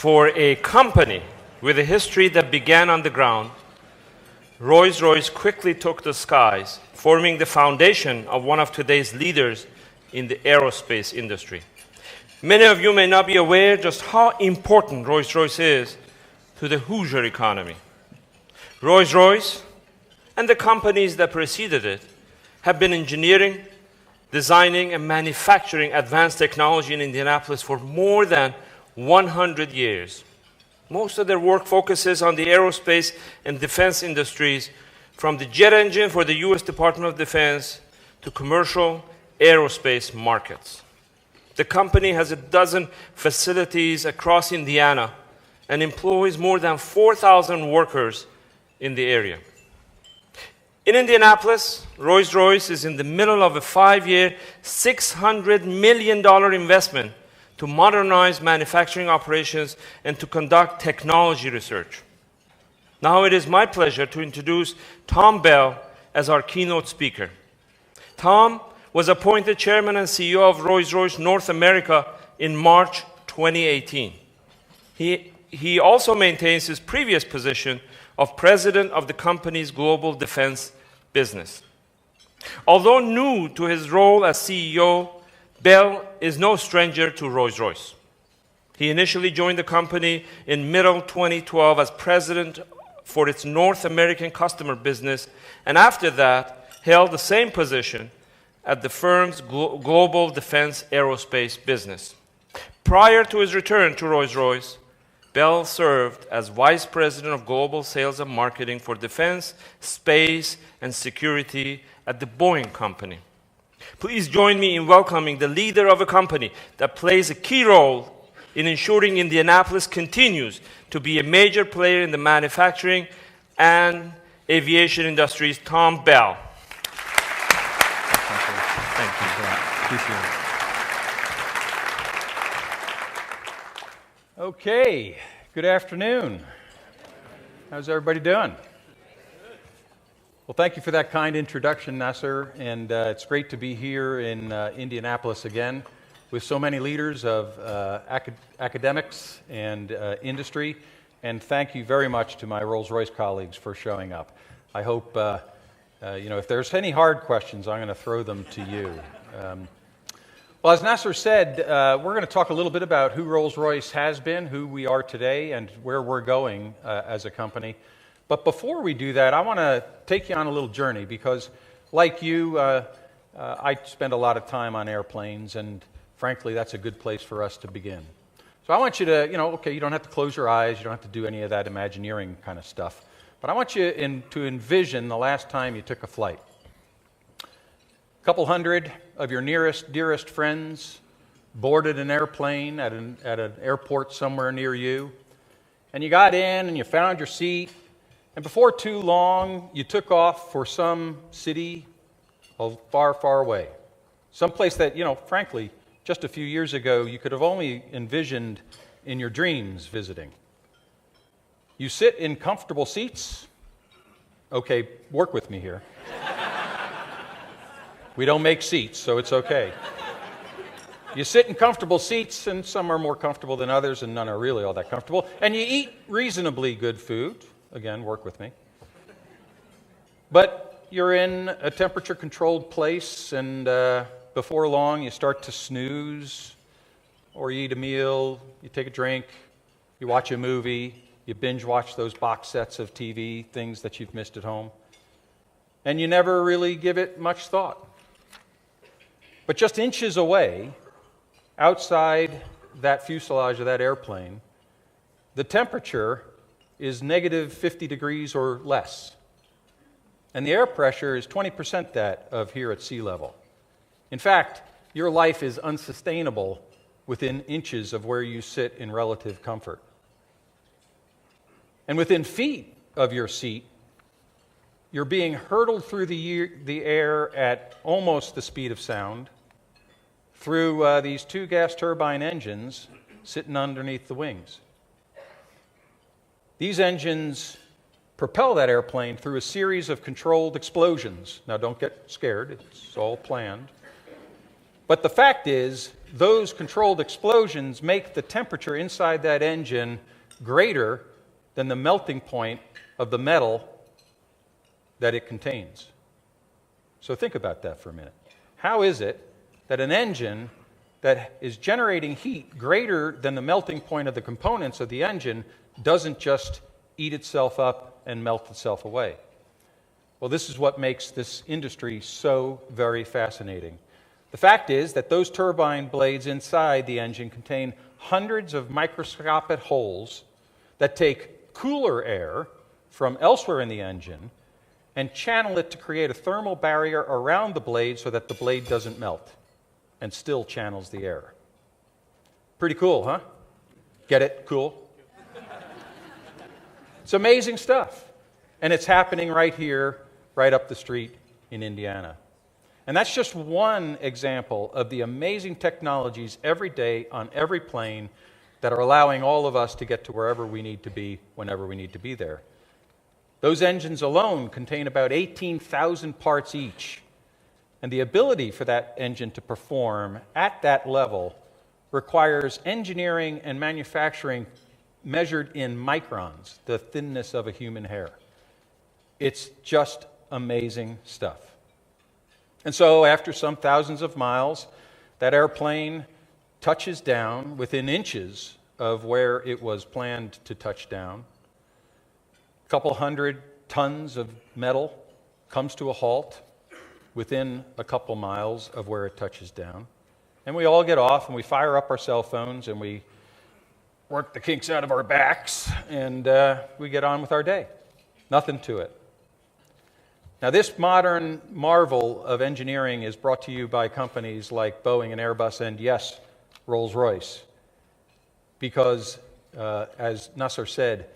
For a company with a history that began on the ground, Rolls-Royce quickly took the skies, forming the foundation of one of today's leaders in the aerospace industry. Many of you may not be aware just how important Rolls-Royce is to the Hoosier economy. Rolls-Royce and the companies that preceded it have been engineering, designing, and manufacturing advanced technology in Indianapolis for more than 100 years. Most of their work focuses on the aerospace and defense industries, from the jet engine for the U.S. Department of Defense to commercial aerospace markets. The company has a dozen facilities across Indiana and employs more than 4,000 workers in the area. In Indianapolis, Rolls-Royce is in the middle of a 5-year, $600 million investment to modernize manufacturing operations and to conduct technology research. Now it is my pleasure to introduce Tom Bell as our keynote speaker. Tom was appointed chairman and CEO of Rolls-Royce North America in March 2018. He also maintains his previous position of president of the company's global defense business. Although new to his role as CEO, Bell is no stranger to Rolls-Royce. He initially joined the company in middle 2012 as president for its North American customer business, and after that held the same position at the firm's global defense aerospace business. Prior to his return to Rolls-Royce, Bell served as vice president of global sales and marketing for defense, space, and security at the Boeing Company. Please join me in welcoming the leader of a company that plays a key role in ensuring Indianapolis continues to be a major player in the manufacturing and aviation industries, Tom Bell. Thank you. Appreciate it. Okay, good afternoon. How's everybody doing? Well, thank you for that kind introduction, Nasser, and it's great to be here in Indianapolis again with so many leaders of academics and industry, and thank you very much to my Rolls-Royce colleagues for showing up. I hope, if there's any hard questions, I'm going to throw them to you. Well, as Nasser said, we're going to talk a little bit about who Rolls-Royce has been, who we are today, and where we're going as a company. But before we do that, I want to take you on a little journey because, like you, I spend a lot of time on airplanes, and frankly, that's a good place for us to begin. So I want you to, you don't have to close your eyes, you don't have to do any of that Imagineering kind of stuff, but I want you to envision the last time you took a flight. A couple hundred of your dearest friends boarded an airplane at an airport somewhere near you, and you got in and you found your seat. And before too long, you took off for some city far, far away. Someplace that, frankly, just a few years ago, you could have only envisioned in your dreams visiting. You sit in comfortable seats. Okay, work with me here. We don't make seats, so it's okay. You sit in comfortable seats, and some are more comfortable than others, and none are really all that comfortable. And you eat reasonably good food. Again, work with me. But you're in a temperature-controlled place, and before long, you start to snooze, or you eat a meal, you take a drink, you watch a movie, you binge-watch those box sets of TV, things that you've missed at home, and you never really give it much thought. But just inches away, outside that fuselage of that airplane, the temperature is negative 50 degrees or less. And the air pressure is 20% that of here at sea level. In fact, your life is unsustainable within inches of where you sit in relative comfort. And within feet of your seat, you're being hurtled through the air at almost the speed of sound through these two gas turbine engines sitting underneath the wings. These engines propel that airplane through a series of controlled explosions. Now, don't get scared. It's all planned. But the fact is, those controlled explosions make the temperature inside that engine greater than the melting point of the metal that it contains. So think about that for a minute. How is it that an engine that is generating heat greater than the melting point of the components of the engine doesn't just eat itself up and melt itself away? Well, this is what makes this industry so very fascinating. The fact is that those turbine blades inside the engine contain hundreds of microscopic holes that take cooler air from elsewhere in the engine and channel it to create a thermal barrier around the blade so that the blade doesn't melt and still channels the air. Pretty cool, huh? Get it? Cool? It's amazing stuff. And it's happening right here, right up the street in Indiana. And that's just one example of the amazing technologies every day on every plane that are allowing all of us to get to wherever we need to be, whenever we need to be there. Those engines alone contain about 18,000 parts each. And the ability for that engine to perform at that level requires engineering and manufacturing measured in microns, the thinness of a human hair. It's just amazing stuff. And so after some thousands of miles, that airplane touches down within inches of where it was planned to touch down. A couple hundred tons of metal comes to a halt within a couple miles of where it touches down. And we all get off and we fire up our cell phones and we work the kinks out of our backs and we get on with our day. Nothing to it. Now, this modern marvel of engineering is brought to you by companies like Boeing and Airbus and, yes, Rolls-Royce. Because, as Nasser said,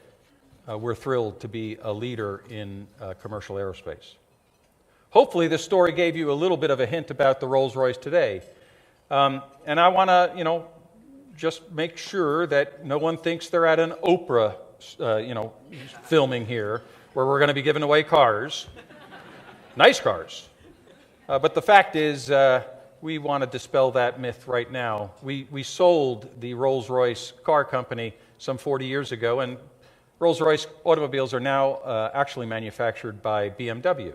we're thrilled to be a leader in commercial aerospace. Hopefully, this story gave you a little bit of a hint about the Rolls-Royce today. And I want to, just make sure that no one thinks they're at an Oprah, filming here, where we're going to be giving away cars. Nice cars. But the fact is, we want to dispel that myth right now. We sold the Rolls-Royce car company some 40 years ago, and Rolls-Royce automobiles are now actually manufactured by BMW.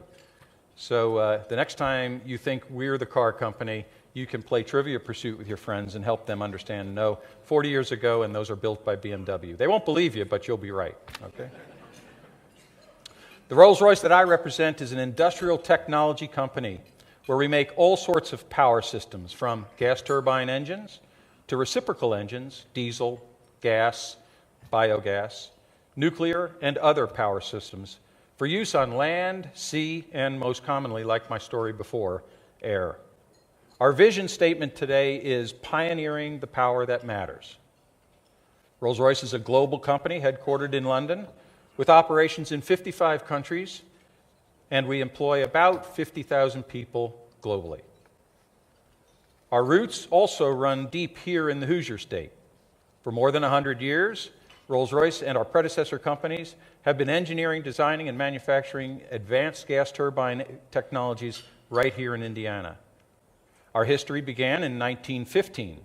So the next time you think we're the car company, you can play Trivia Pursuit with your friends and help them understand, no, 40 years ago, and those are built by BMW. They won't believe you, but you'll be right, okay? The Rolls-Royce that I represent is an industrial technology company where we make all sorts of power systems, from gas turbine engines to reciprocal engines, diesel, gas, biogas, nuclear, and other power systems for use on land, sea, and most commonly, like my story before, air. Our vision statement today is pioneering the power that matters. Rolls-Royce is a global company headquartered in London with operations in 55 countries, and we employ about 50,000 people globally. Our roots also run deep here in the Hoosier State. For more than 100 years, Rolls-Royce and our predecessor companies have been engineering, designing, and manufacturing advanced gas turbine technologies right here in Indiana. Our history began in 1915,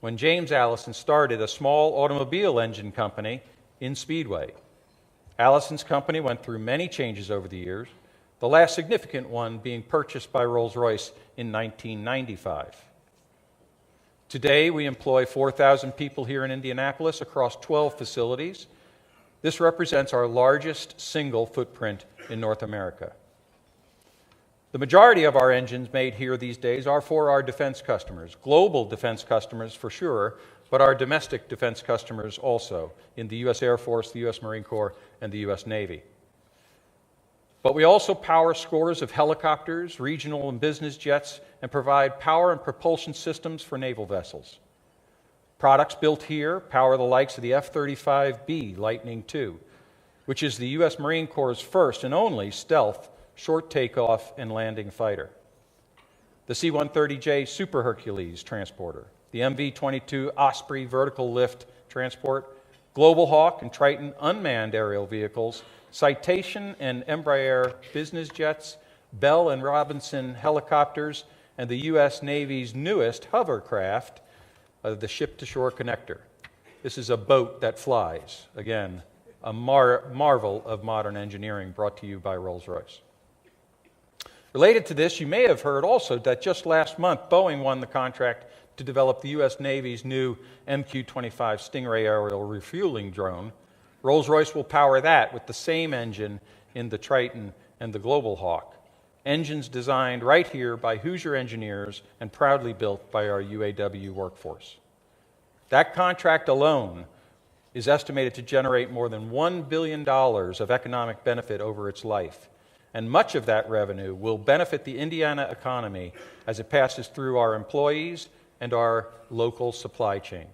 when James Allison started a small automobile engine company in Speedway. Allison's company went through many changes over the years, the last significant one being purchased by Rolls-Royce in 1995. Today, we employ 4,000 people here in Indianapolis across 12 facilities. This represents our largest single footprint in North America. The majority of our engines made here these days are for our defense customers, global defense customers for sure, but our domestic defense customers also, in the U.S. Air Force, the U.S. Marine Corps, and the U.S. Navy. But we also power scores of helicopters, regional and business jets, and provide power and propulsion systems for naval vessels. Products built here power the likes of the F-35B Lightning II, which is the U.S. Marine Corps' first and only stealth short takeoff and landing fighter. The C-130J Super Hercules transporter, the MV-22 Osprey vertical lift transport, Global Hawk and Triton unmanned aerial vehicles, Citation and Embraer business jets, Bell and Robinson helicopters, and the U.S. Navy's newest hovercraft, the Ship-to-Shore Connector. This is a boat that flies. Again, a marvel of modern engineering brought to you by Rolls-Royce. Related to this, you may have heard also that just last month, Boeing won the contract to develop the U.S. Navy's new MQ-25 Stingray aerial refueling drone. Rolls-Royce will power that with the same engine in the Triton and the Global Hawk. Engines designed right here by Hoosier engineers and proudly built by our UAW workforce. That contract alone is estimated to generate more than $1 billion of economic benefit over its life. And much of that revenue will benefit the Indiana economy as it passes through our employees and our local supply chain.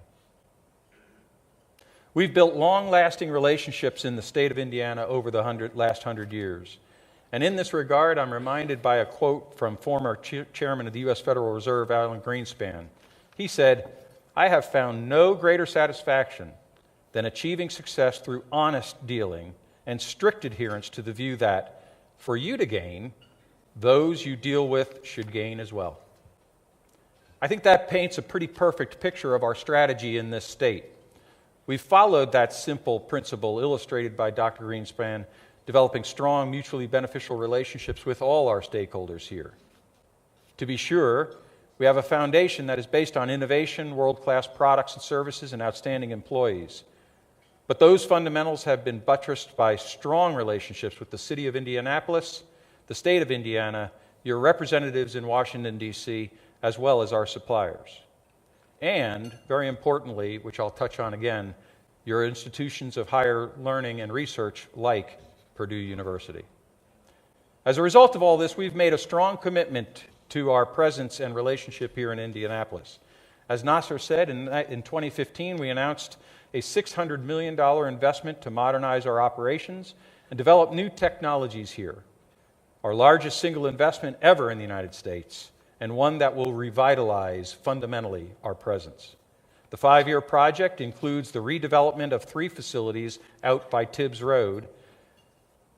We've built long-lasting relationships in the state of Indiana over the last 100 years. And in this regard, I'm reminded by a quote from former chairman of the U.S. Federal Reserve, Alan Greenspan. He said, "I have found no greater satisfaction than achieving success through honest dealing and strict adherence to the view that, for you to gain, those you deal with should gain as well." I think that paints a pretty perfect picture of our strategy in this state. We've followed that simple principle illustrated by Dr. Greenspan, developing strong, mutually beneficial relationships with all our stakeholders here. To be sure, we have a foundation that is based on innovation, world-class products and services, and outstanding employees. But those fundamentals have been buttressed by strong relationships with the city of Indianapolis, the state of Indiana, your representatives in Washington, D.C., as well as our suppliers. And, very importantly, which I'll touch on again, your institutions of higher learning and research like Purdue University. As a result of all this, we've made a strong commitment to our presence and relationship here in Indianapolis. As Nasser said, in 2015, we announced a $600 million investment to modernize our operations and develop new technologies here, our largest single investment ever in the United States, and one that will revitalize fundamentally our presence. The 5-year project includes the redevelopment of 3 facilities out by Tibbs Road,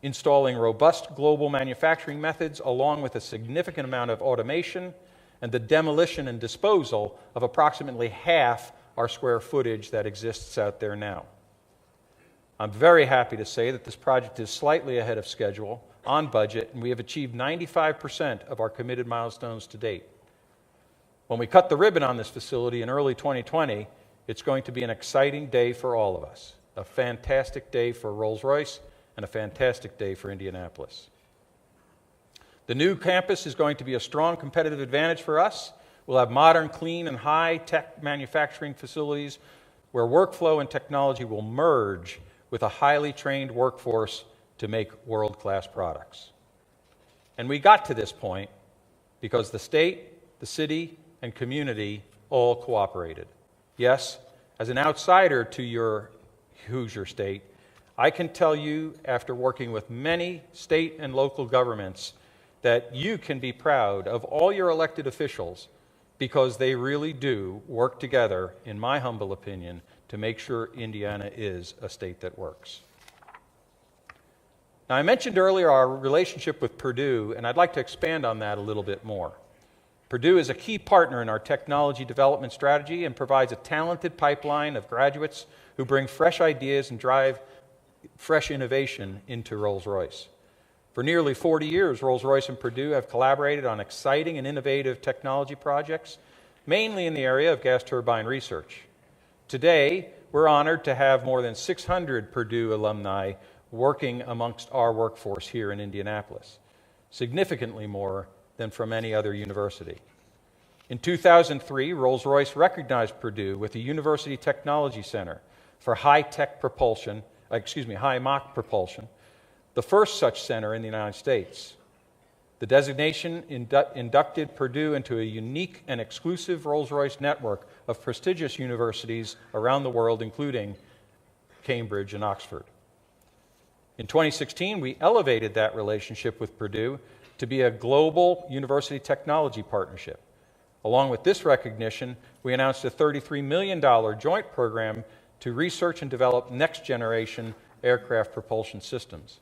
installing robust global manufacturing methods along with a significant amount of automation and the demolition and disposal of approximately half our square footage that exists out there now. I'm very happy to say that this project is slightly ahead of schedule, on budget, and we have achieved 95% of our committed milestones to date. When we cut the ribbon on this facility in early 2020, it's going to be an exciting day for all of us, a fantastic day for Rolls-Royce, and a fantastic day for Indianapolis. The new campus is going to be a strong competitive advantage for us. We'll have modern, clean, and high-tech manufacturing facilities where workflow and technology will merge with a highly trained workforce to make world-class products. And we got to this point because the state, the city, and community all cooperated. Yes, as an outsider to your Hoosier state, I can tell you, after working with many state and local governments, that you can be proud of all your elected officials because they really do work together, in my humble opinion, to make sure Indiana is a state that works. Now, I mentioned earlier our relationship with Purdue, and I'd like to expand on that a little bit more. Purdue is a key partner in our technology development strategy and provides a talented pipeline of graduates who bring fresh ideas and drive fresh innovation into Rolls-Royce. For nearly 40 years, Rolls-Royce and Purdue have collaborated on exciting and innovative technology projects, mainly in the area of gas turbine research. Today, we're honored to have more than 600 Purdue alumni working amongst our workforce here in Indianapolis, significantly more than from any other university. In 2003, Rolls-Royce recognized Purdue with the University Technology Center for high Mach propulsion, the first such center in the United States. The designation inducted Purdue into a unique and exclusive Rolls-Royce network of prestigious universities around the world, including Cambridge and Oxford. In 2016, we elevated that relationship with Purdue to be a global university technology partnership. Along with this recognition, we announced a $33 million joint program to research and develop next-generation aircraft propulsion systems.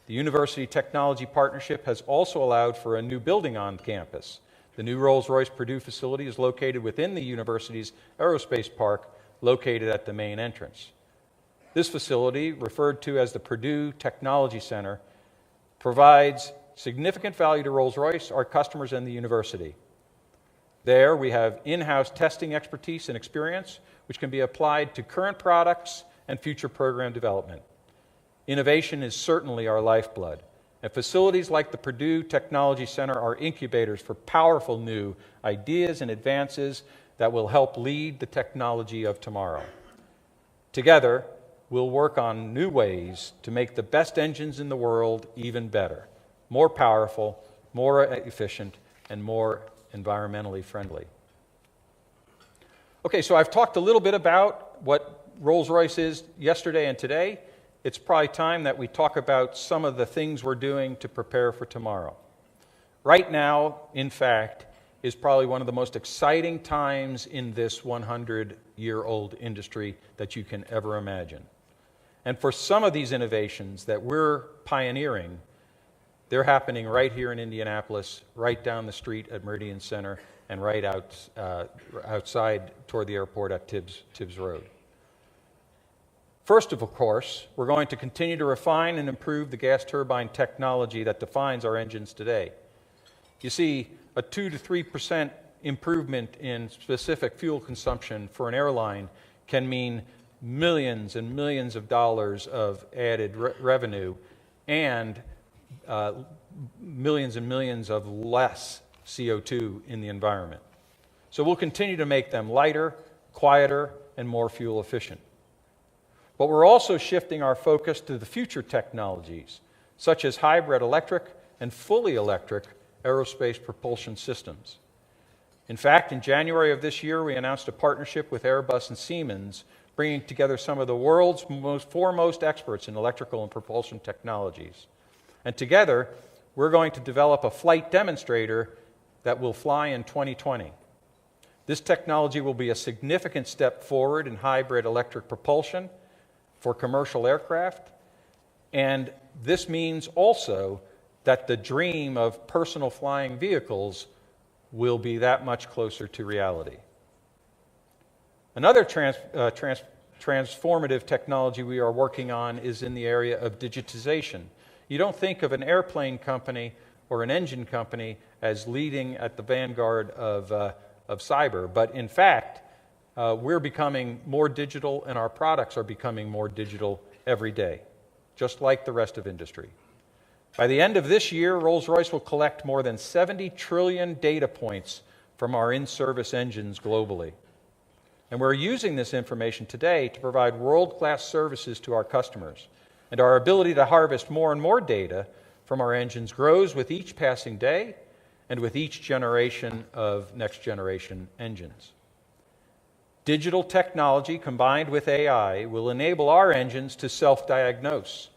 The University Technology Partnership has also allowed for a new building on campus The new Rolls-Royce Purdue facility is located within the university's aerospace park, located at the main entrance. This facility, referred to as the Purdue Technology Center, provides significant value to Rolls-Royce, our customers, and the university. There, we have in-house testing expertise and experience, which can be applied to current products and future program development. Innovation is certainly our lifeblood, and facilities like the Purdue Technology Center are incubators for powerful new ideas and advances that will help lead the technology of tomorrow. Together, we'll work on new ways to make the best engines in the world even better, more powerful, more efficient, and more environmentally friendly. Okay, so I've talked a little bit about what Rolls-Royce is yesterday and today. It's probably time that we talk about some of the things we're doing to prepare for tomorrow. Right now, in fact, is probably one of the most exciting times in this 100-year-old industry that you can ever imagine. And for some of these innovations that we're pioneering, they're happening right here in Indianapolis, right down the street at Meridian Center, and right outside toward the airport at Tibbs Road. First, of course, we're going to continue to refine and improve the gas turbine technology that defines our engines today. You see, a 2 to 3% improvement in specific fuel consumption for an airline can mean millions and millions of dollars of added revenue and millions and millions of less CO2 in the environment. So we'll continue to make them lighter, quieter, and more fuel efficient. But we're also shifting our focus to the future technologies, such as hybrid electric and fully electric aerospace propulsion systems. In fact, in January of this year, we announced a partnership with Airbus and Siemens, bringing together some of the world's foremost experts in electrical and propulsion technologies. And together, we're going to develop a flight demonstrator that will fly in 2020. This technology will be a significant step forward in hybrid electric propulsion for commercial aircraft, and this means also that the dream of personal flying vehicles will be that much closer to reality. Another transformative technology we are working on is in the area of digitization. You don't think of an airplane company or an engine company as leading at the vanguard of cyber, but in fact, we're becoming more digital, and our products are becoming more digital every day, just like the rest of industry. By the end of this year, Rolls-Royce will collect more than 70 trillion data points from our in-service engines globally. And we're using this information today to provide world-class services to our customers. And our ability to harvest more and more data from our engines grows with each passing day and with each generation of next-generation engines. Digital technology combined with AI will enable our engines to self-diagnose,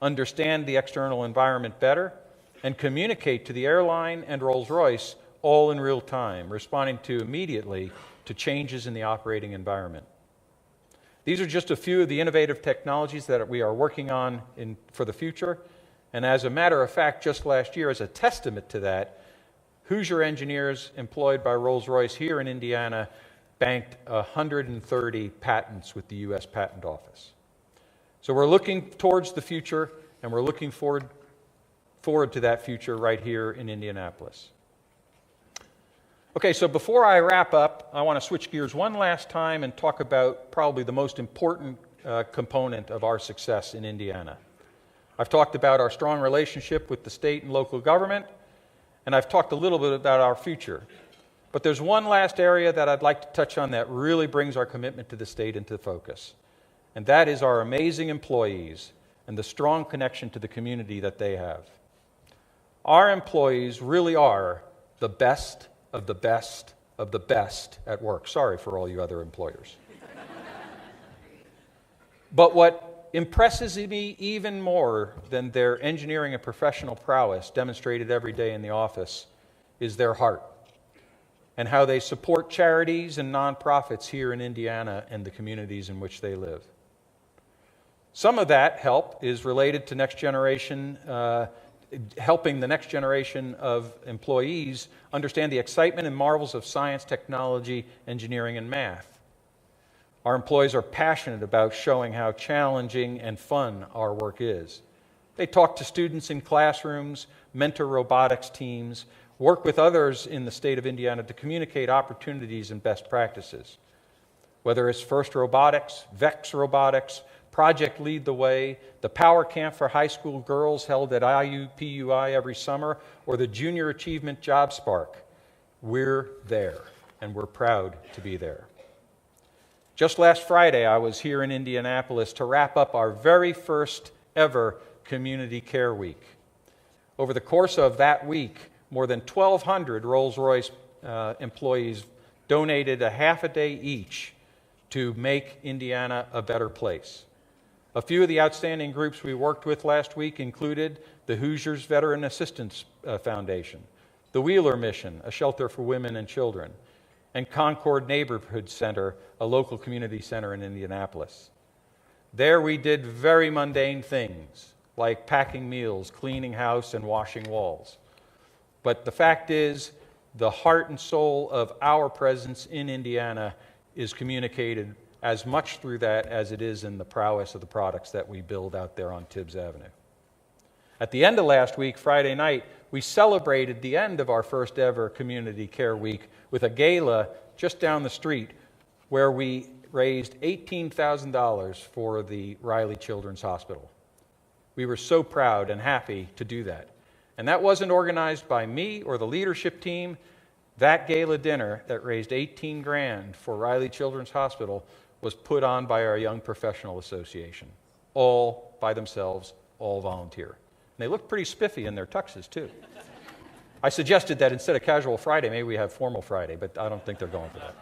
understand the external environment better, and communicate to the airline and Rolls-Royce all in real time, responding immediately to changes in the operating environment. These are just a few of the innovative technologies that we are working on for the future. And as a matter of fact, just last year, as a testament to that, Hoosier engineers employed by Rolls-Royce here in Indiana banked 130 patents with the U.S. Patent Office. So we're looking towards the future, and we're looking forward to that future right here in Indianapolis. Okay, so before I wrap up, I want to switch gears one last time and talk about probably the most important component of our success in Indiana. I've talked about our strong relationship with the state and local government, and I've talked a little bit about our future. But there's one last area that I'd like to touch on that really brings our commitment to the state into focus, and that is our amazing employees and the strong connection to the community that they have. Our employees really are the best of the best of the best at work. Sorry for all you other employers. But what impresses me even more than their engineering and professional prowess demonstrated every day in the office is their heart and how they support charities and nonprofits here in Indiana and the communities in which they live. Some of that help is related to next generation helping the next generation of employees understand the excitement and marvels of science, technology, engineering, and math. Our employees are passionate about showing how challenging and fun our work is. They talk to students in classrooms, mentor robotics teams, work with others in the state of Indiana to communicate opportunities and best practices. Whether it's FIRST Robotics, VEX Robotics, Project Lead the Way, the Power Camp for high school girls held at IUPUI every summer, or the Junior Achievement Job Spark, we're there, and we're proud to be there. Just last Friday, I was here in Indianapolis to wrap up our very first ever Community Care Week. Over the course of that week, more than 1,200 Rolls-Royce employees donated a half a day each to make Indiana a better place. A few of the outstanding groups we worked with last week included the Hoosiers Veteran Assistance Foundation, the Wheeler Mission, a shelter for women and children, and Concord Neighborhood Center, a local community center in Indianapolis. There we did very mundane things, like packing meals, cleaning house, and washing walls. But the fact is, the heart and soul of our presence in Indiana is communicated as much through that as it is in the prowess of the products that we build out there on Tibbs Avenue. At the end of last week, Friday night, we celebrated the end of our first ever Community Care Week with a gala just down the street where we raised $18,000 for the Riley Children's Hospital. We were so proud and happy to do that. And that wasn't organized by me or the leadership team. That gala dinner that raised $18,000 for Riley Children's Hospital was put on by our Young Professional Association, all by themselves, all volunteer. And they looked pretty spiffy in their tuxes, too. I suggested that instead of casual Friday, maybe we have formal Friday, but I don't think they're going for that.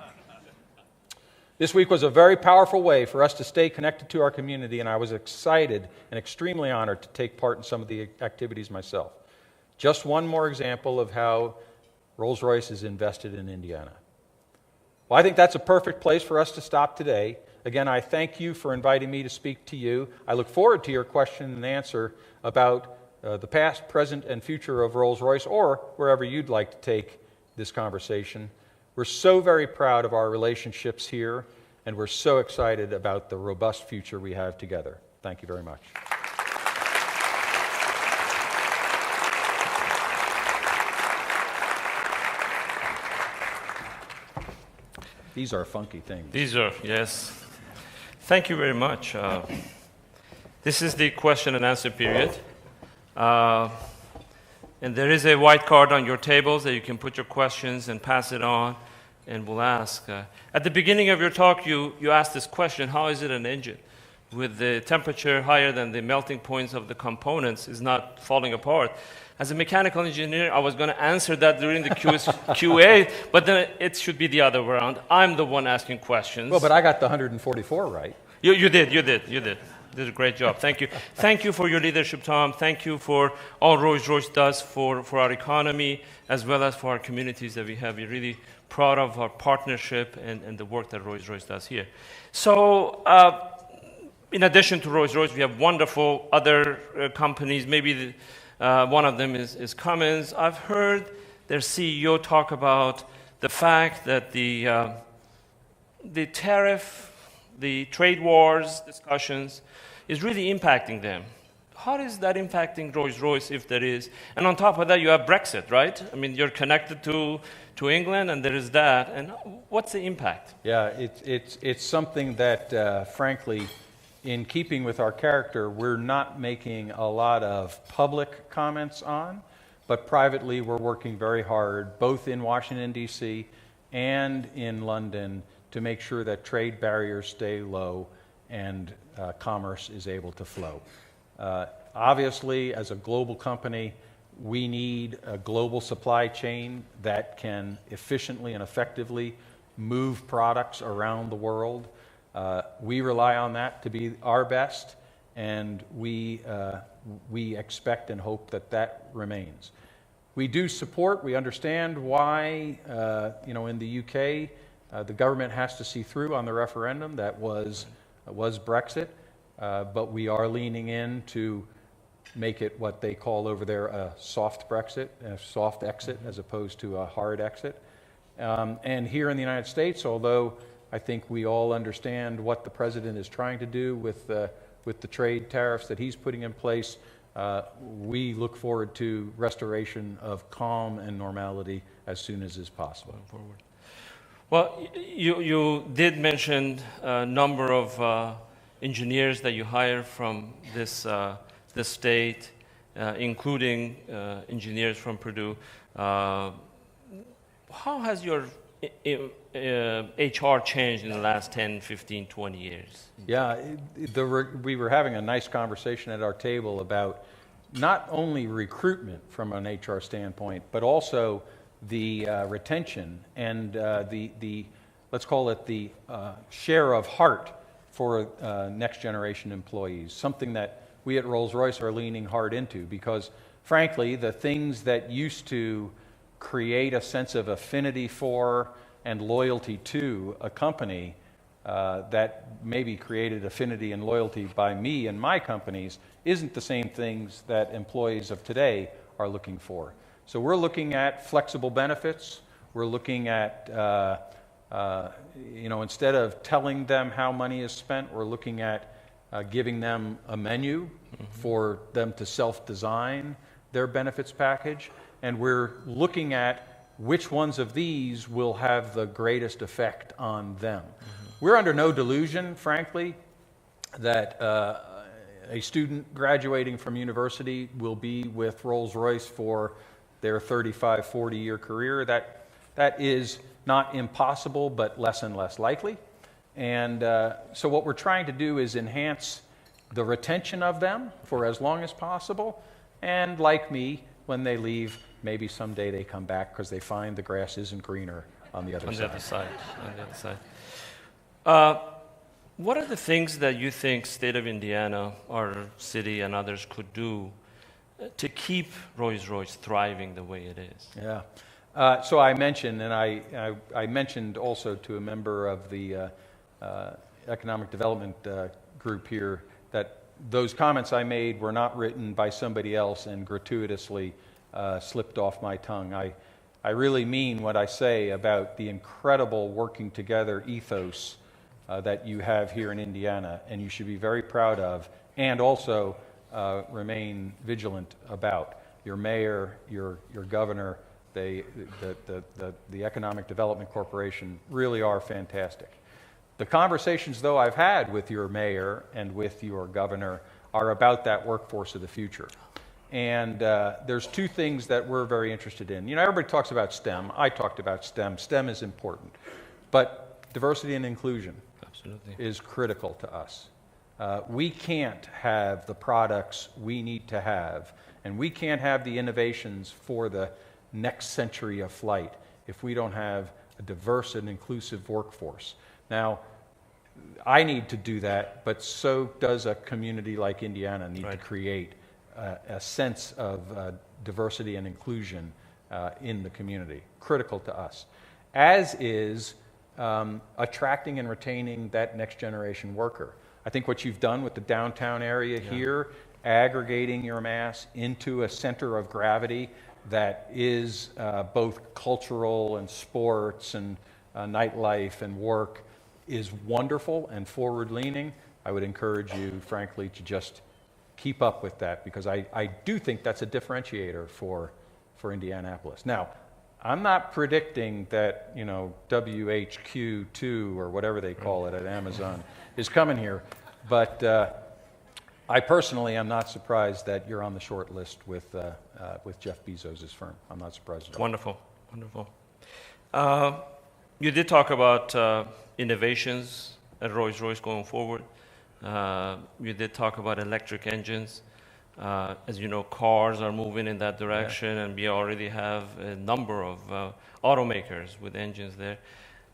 This week was a very powerful way for us to stay connected to our community, and I was excited and extremely honored to take part in some of the activities myself. Just one more example of how Rolls-Royce is invested in Indiana. Well, I think that's a perfect place for us to stop today. Again, I thank you for inviting me to speak to you. I look forward to your question and answer about the past, present, and future of Rolls-Royce, or wherever you'd like to take this conversation. We're so very proud of our relationships here, and we're so excited about the robust future we have together. Thank you very much. These are funky things. These are, yes. Thank you very much. This is the question and answer period. And there is a white card on your tables that you can put your questions and pass it on, and we'll ask. At the beginning of your talk, you asked this question: how is it an engine? With the temperature higher than the melting points of the components is not falling apart. As a mechanical engineer, I was going to answer that during the QA, but then it should be the other way around. I'm the one asking questions. Well, but I got the 144 right. You did. You did a great job. Thank you. Thank you for your leadership, Tom. Thank you for all Rolls-Royce does for our economy as well as for our communities that we have. We're really proud of our partnership and the work that Rolls-Royce does here. So in addition to Rolls-Royce, we have wonderful other companies. Maybe one of them is Cummins. I've heard their CEO talk about the fact that the tariff, the trade wars discussions is really impacting them. How is that impacting Rolls-Royce, if there is? And on top of that, you have Brexit, right? I mean, you're connected to England, and there is that. And what's the impact? Yeah, it's something that, frankly, in keeping with our character, we're not making a lot of public comments on, but privately we're working very hard, both in Washington, D.C. and in London, to make sure that trade barriers stay low and commerce is able to flow. Obviously, as a global company, we need a global supply chain that can efficiently and effectively move products around the world. We rely on that to be our best, and we expect and hope that remains. We do support, we understand why, in the UK, the government has to see through on the referendum that was Brexit, but we are leaning in to make it what they call over there a soft Brexit, a soft exit, as opposed to a hard exit. And here in the United States, although I think we all understand what the president is trying to do with the trade tariffs that he's putting in place, we look forward to restoration of calm and normality as soon as is possible. Well, you did mention a number of engineers that you hire from this state, including engineers from Purdue. How has your HR changed in the last 10, 15, 20 years? Yeah, we were having a nice conversation at our table about not only recruitment from an HR standpoint, but also the retention and the let's call it the share of heart for next generation employees, something that we at Rolls-Royce are leaning hard into, because frankly, the things that used to create a sense of affinity for and loyalty to a company that maybe created affinity and loyalty by me and my companies isn't the same things that employees of today are looking for. So we're looking at flexible benefits. We're looking at, instead of telling them how money is spent, we're looking at giving them a menu for them to self-design their benefits package. And we're looking at which ones of these will have the greatest effect on them. We're under no delusion, frankly, that a student graduating from university will be with Rolls-Royce for their 35, 40-year career. That is not impossible, but less and less likely. And so what we're trying to do is enhance the retention of them for as long as possible. And like me, when they leave, maybe someday they come back because they find the grass isn't greener on the other side. What are the things that you think state of Indiana, our city, and others could do to keep Rolls-Royce thriving the way it is? Yeah. So I mentioned, and I mentioned also to a member of the economic development group here, that those comments I made were not written by somebody else and gratuitously slipped off my tongue. I really mean what I say about the incredible working together ethos that you have here in Indiana, and you should be very proud of, and also remain vigilant about. Your mayor, your governor, the Economic Development Corporation really are fantastic. The conversations, though, I've had with your mayor and with your governor are about that workforce of the future. And there's two things that we're very interested in. You know, everybody talks about STEM. I talked about STEM. STEM is important. But diversity and inclusion is critical to us. We can't have the products we need to have, and we can't have the innovations for the next century of flight if we don't have a diverse and inclusive workforce. Now, I need to do that, but so does a community like Indiana need to create a sense of diversity and inclusion in the community. Critical to us. As is attracting and retaining that next generation worker. I think what you've done with the downtown area here, aggregating your mass into a center of gravity that is both cultural and sports and nightlife and work, is wonderful and forward-leaning. I would encourage you, frankly, to just keep up with that, because I do think that's a differentiator for Indianapolis. Now, I'm not predicting that, WHQ2 or whatever they call it at Amazon is coming here, but I personally am not surprised that you're on the short list with Jeff Bezos' firm. I'm not surprised at all. Wonderful, wonderful. You did talk about innovations at Rolls-Royce going forward. You did talk about electric engines. As you know, cars are moving in that direction, and we already have a number of automakers with engines there.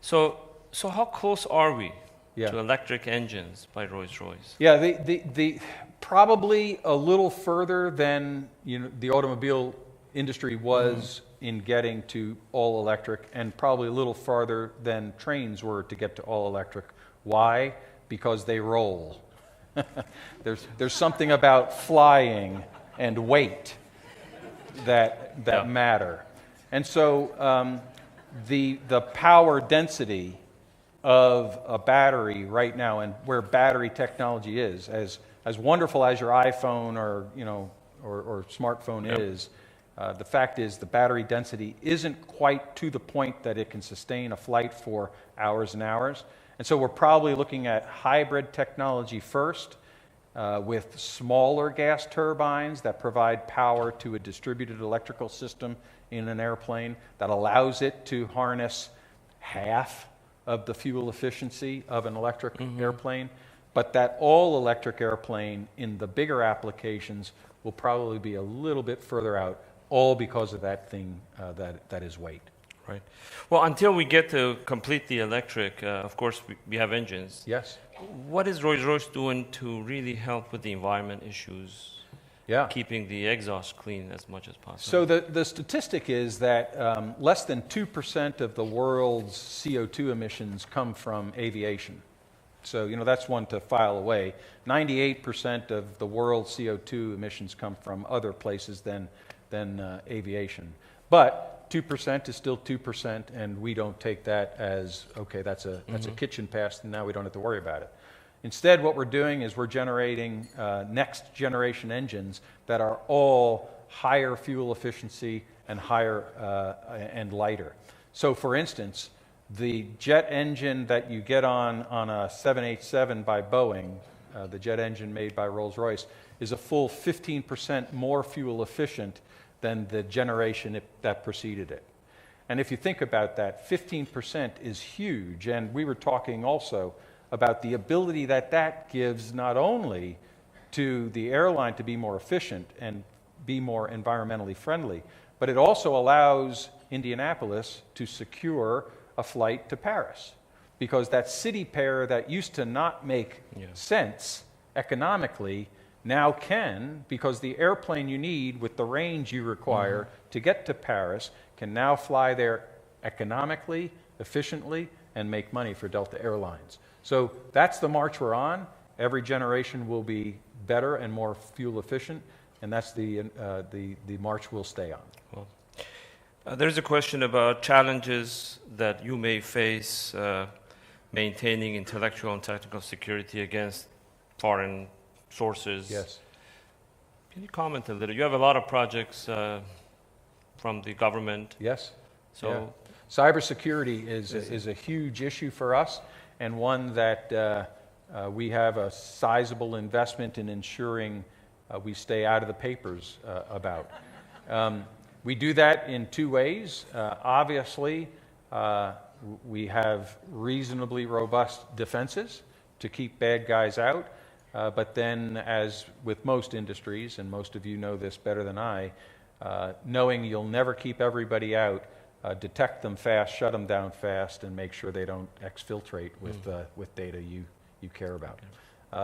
So how close are we to electric engines by Rolls-Royce? Yeah, the probably a little further than the automobile industry was in getting to all electric, and probably a little farther than trains were to get to all electric. Why? Because they roll. There's something about flying and weight that Yeah. matter. And so the power density of a battery right now, and where battery technology is, as wonderful as your iPhone or smartphone Yep. is, the fact is the battery density isn't quite to the point that it can sustain a flight for hours and hours. And so we're probably looking at hybrid technology first, with smaller gas turbines that provide power to a distributed electrical system in an airplane that allows it to harness half of the fuel efficiency of an electric airplane. But that all-electric airplane in the bigger applications will probably be a little bit further out, all because of that thing that is weight. Right. Well, until we get to completely electric, of course, we have engines. Yes? What is Rolls-Royce doing to really help with the environment issues, Yeah. keeping the exhaust clean as much as possible? So the statistic is that less than 2% of the world's CO2 emissions come from aviation. So, that's one to file away. 98% of the world's CO2 emissions come from other places than aviation. But 2% is still 2%, and we don't take that as, okay, that's a kitchen pest, and now we don't have to worry about it. Instead, what we're doing is we're generating next generation engines that are all higher fuel efficiency and higher and lighter. So, for instance, the jet engine that you get on a 787 by Boeing, the jet engine made by Rolls-Royce, is a full 15% more fuel efficient than the generation that preceded it. And if you think about that, 15% is huge. And we were talking also about the ability that gives not only to the airline to be more efficient and be more environmentally friendly, but it also allows Indianapolis to secure a flight to Paris. Because that city pair that used to not make sense economically now can, because the airplane you need with the range you require to get to Paris can now fly there economically, efficiently, and make money for Delta Airlines. So that's the march we're on. Every generation will be better and more fuel efficient, and that's the march we'll stay on. Well, there's a question about challenges that you may face maintaining intellectual and technical security against foreign sources. Yes. Can you comment a little? You have a lot of projects from the government. Yes. So, yeah. Cybersecurity is a huge issue for us, and one that we have a sizable investment in ensuring we stay out of the papers about. We do that in two ways. Obviously, we have reasonably robust defenses to keep bad guys out. But then, as with most industries, and most of you know this better than I, knowing you'll never keep everybody out, detect them fast, shut them down fast, and make sure they don't exfiltrate with data you care about.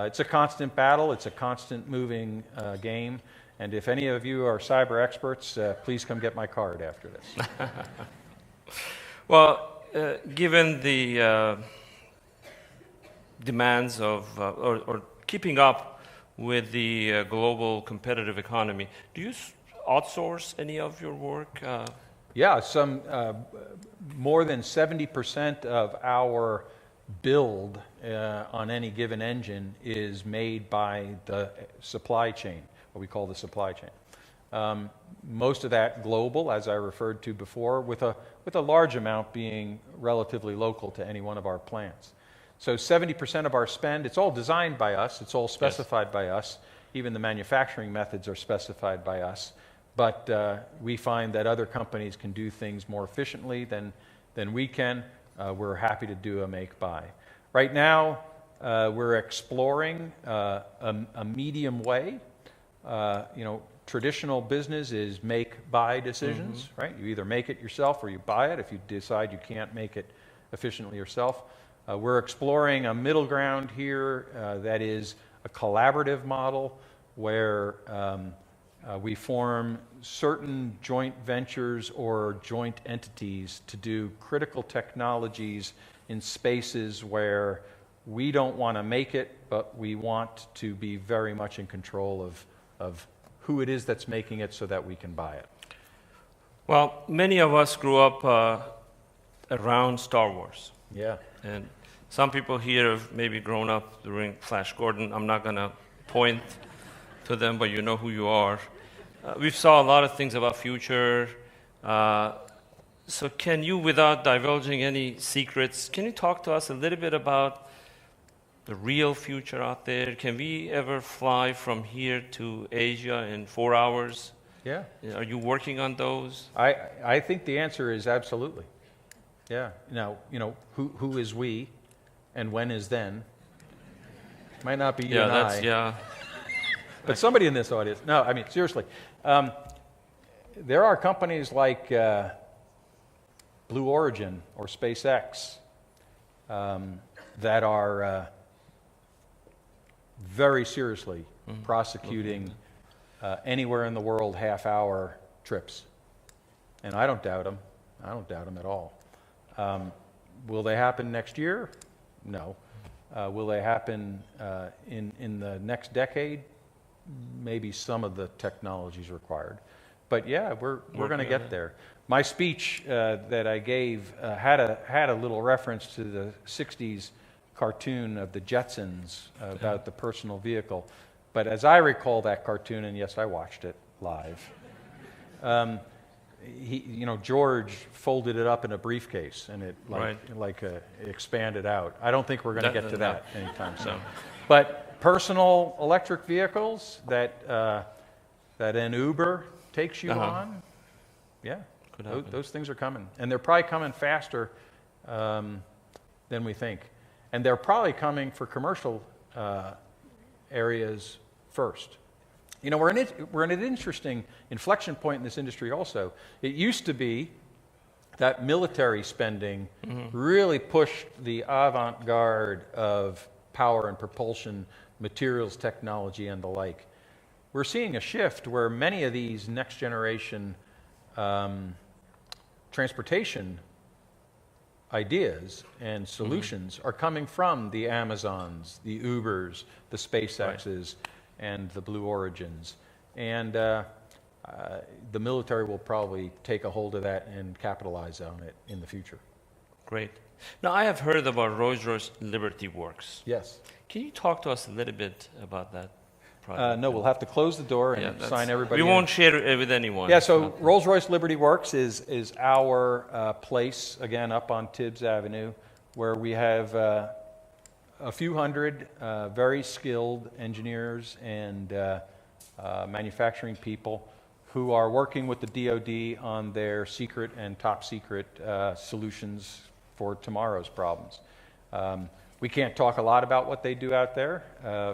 It's a constant battle. It's a constant moving game. And if any of you are cyber experts, please come get my card after this. Well, given the demands of, or keeping up with the global competitive economy, do you outsource any of your work? Yeah, some more than 70% of our build on any given engine is made by the supply chain, what we call the supply chain. Most of that global, as I referred to before, with a large amount being relatively local to any one of our plants. So 70% of our spend, it's all designed by us, it's all specified by us. Even the manufacturing methods are specified by us. But we find that other companies can do things more efficiently than we can. We're happy to do a make-buy. Right now, we're exploring a medium way. Traditional business is make-buy decisions, right? You either make it yourself or you buy it if you decide you can't make it efficiently yourself. We're exploring a middle ground here that is a collaborative model where we form certain joint ventures or joint entities to do critical technologies in spaces where we don't want to make it, but we want to be very much in control of who it is that's making it so that we can buy it. Well, many of us grew up around Star Wars. Yeah. And some people here have maybe grown up during Flash Gordon. I'm not going to point to them, but you know who you are. We've saw a lot of things about future. So can you, without divulging any secrets, can you talk to us a little bit about the real future out there? Can we ever fly from here to Asia in 4 hours? Yeah. Are you working on those? I think the answer is absolutely. Yeah. Now, who is we and when is then? Might not be you and I. Yeah. But somebody in this audience. No, I mean, seriously. There are companies like Blue Origin or SpaceX that are very seriously prosecuting anywhere in the world half-hour trips. And I don't doubt them. I don't doubt them at all. Will they happen next year? No. Will they happen in the next decade? Maybe some of the technologies required. But yeah, we're going to get there. My speech that I gave had a little reference to the 60s cartoon of the Jetsons about the personal vehicle. But as I recall that cartoon, and yes, I watched it live, George folded it up in a briefcase, and it expanded out. I don't think we're going to get to that anytime soon. But personal electric vehicles that an Uber takes you on, yeah, those things are coming. And they're probably coming faster than we think. And they're probably coming for commercial areas first. We're in an interesting inflection point in this industry also. It used to be that military spending really pushed the avant-garde of power and propulsion, materials technology, and the like. We're seeing a shift where many of these next-generation transportation ideas and solutions are coming from the Amazons, the Ubers, the SpaceXs, and the Blue Origins. And the military will probably take a hold of that and capitalize on it in the future. Great. Now, I have heard about Rolls-Royce Liberty Works. Yes. Can you talk to us a little bit about that project? No, we'll have to close the door and sign everybody We won't share it with anyone. Yeah, so Rolls-Royce Liberty Works is our place, again, up on Tibbs Avenue, where we have a few hundred very skilled engineers and manufacturing people who are working with the DoD on their secret and top secret solutions for tomorrow's problems. We can't talk a lot about what they do out there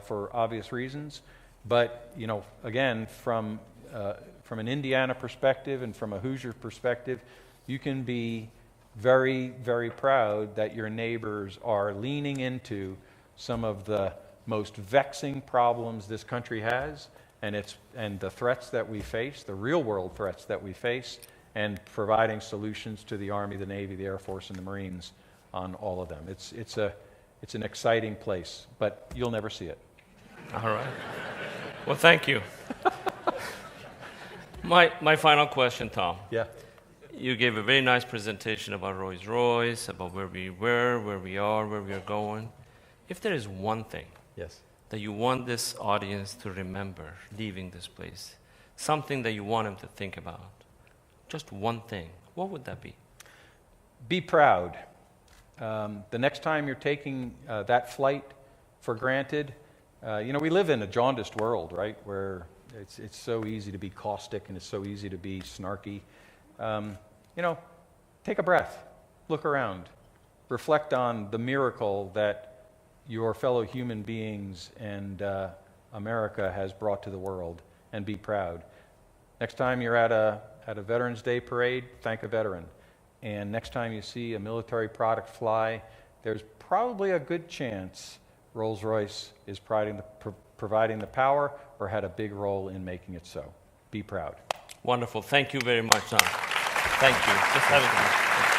for obvious reasons, but again, from an Indiana perspective and from a Hoosier perspective, you can be very, very proud that your neighbors are leaning into some of the most vexing problems this country has, and the threats that we face, the real world threats that we face, and providing solutions to the Army, the Navy, the Air Force, and the Marines on all of them. It's an exciting place, but you'll never see it. All right. Well, thank you. My final question, Tom. Yeah. You gave a very nice presentation about Rolls-Royce, about where we were, where we are, where we are going. If there is one thing that you want this audience to remember leaving this place, something that you want them to think about, just one thing, what would that be? Be proud. The next time you're taking that flight for granted, we live in a jaundiced world, right, where it's so easy to be caustic and it's so easy to be snarky. Take a breath, look around, reflect on the miracle that your fellow human beings and America has brought to the world, and be proud. Next time you're at a Veterans Day parade, thank a veteran. And next time you see a military product fly, there's probably a good chance Rolls-Royce is providing the power or had a big role in making it so. Be proud. Wonderful. Thank you very much, Tom. Thank you. Just have it.